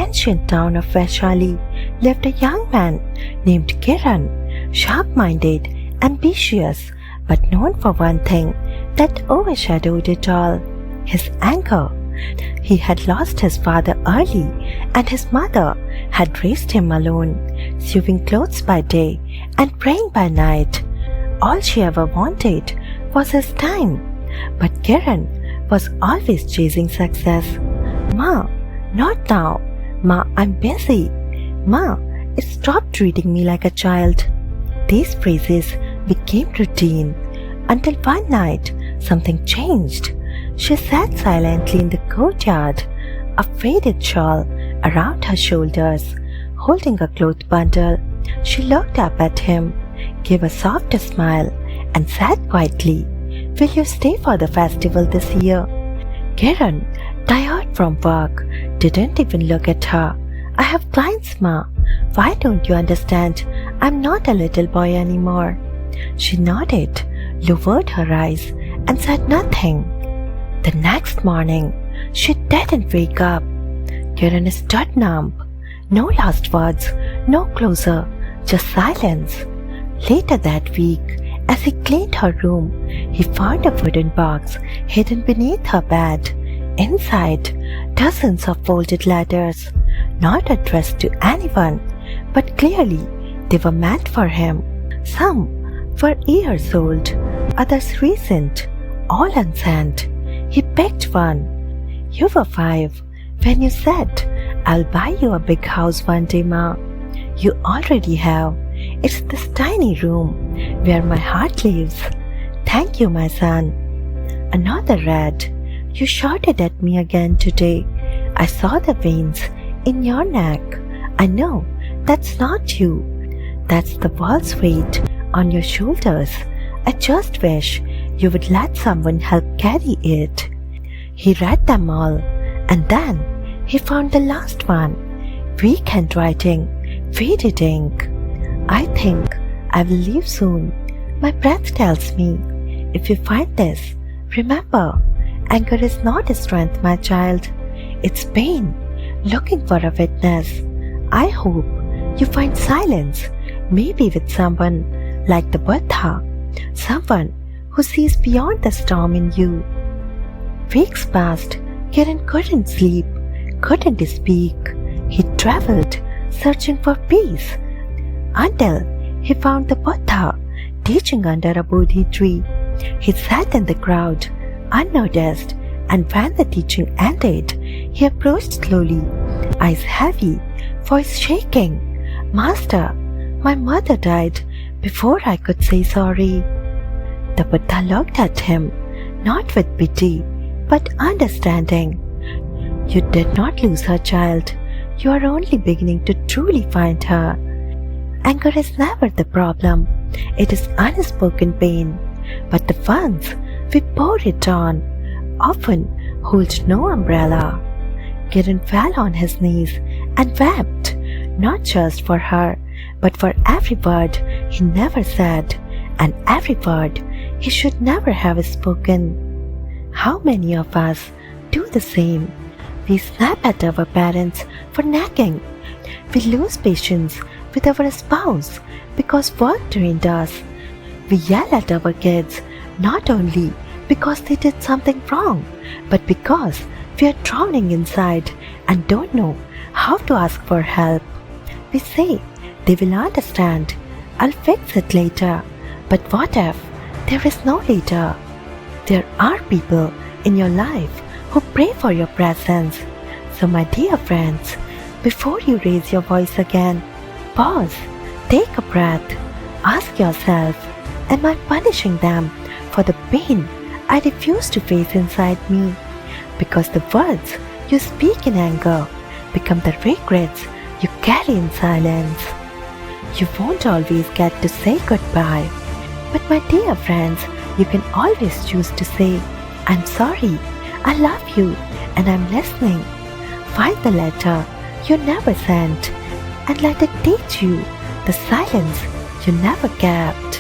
ancient town of Vaishali lived a young man named Kiran, sharp-minded, ambitious, but known for one thing that overshadowed it all: his anger. He had lost his father early, and his mother had raised him alone, sewing clothes by day and praying by night. All she ever wanted was his time, but Kiran was always chasing success. "Ma, not now. Ma, I'm busy. Ma, stop treating me like a child." These phrases became routine until one night something changed. She sat silently in the courtyard, a faded shawl around her shoulders, holding a cloth bundle. She looked up at him, gave a soft smile, and said quietly, "Will you stay for the festival this year?" Kiran, tired from work, didn't even look at her. "I have clients, Ma. Why don't you understand? I'm not a little boy anymore." She nodded, lowered her eyes, and said nothing. The next morning, she didn't wake up. Kiran stood numb. No last words, no closer, just silence. Later that week, as he cleaned her room, he found a wooden box hidden beneath her bed. Inside, dozens of folded letters, not addressed to anyone, but clearly they were meant for him. Some were years old, others recent, all unsent. He picked one. "You were 5 when you said, 'I'll buy you a big house one day, Ma.' You already have. It's this tiny room where my heart lives. Thank you, my son." Another read, "You shouted at me again today. I saw the veins in your neck. I know that's not you. That's the world's weight on your shoulders. I just wish you would let someone help carry it." He read them all, and then he found the last one. Weak handwriting, faded ink. "I think I will leave soon. My breath tells me. If you find this, remember, anger is not a strength, my child. It's pain, looking for a witness. I hope you find silence, maybe with someone like the Buddha, someone who sees beyond the storm in you." Weeks passed. Kiran couldn't sleep, couldn't speak. He traveled, searching for peace, until he found the Buddha teaching under a Bodhi tree. He sat in the crowd, unnoticed, and when the teaching ended, he approached slowly, eyes heavy, voice shaking. "Master, my mother died before I could say sorry." The Buddha looked at him, not with pity, but understanding. "You did not lose her, child. You are only beginning to truly find her. Anger is never the problem. It is unspoken pain. But the ones we pour it on often hold no umbrella." Kiran fell on his knees and wept, not just for her, but for every word he never said, and every word he should never have spoken. How many of us do the same? We snap at our parents for nagging. We lose patience with our spouse because work drained us. We yell at our kids not only because they did something wrong, but because we are drowning inside and don't know how to ask for help. We say they will understand. I'll fix it later. But what if there is no later? There are people in your life who pray for your presence. So my dear friends, before you raise your voice again, pause, take a breath, ask yourself, am I punishing them for the pain I refuse to face inside me? Because the words you speak in anger become the regrets you carry in silence. You won't always get to say goodbye, but my dear friends, you can always choose to say, "I'm sorry, I love you, and I'm listening." Find the letter you never sent and let it teach you the silence you never kept.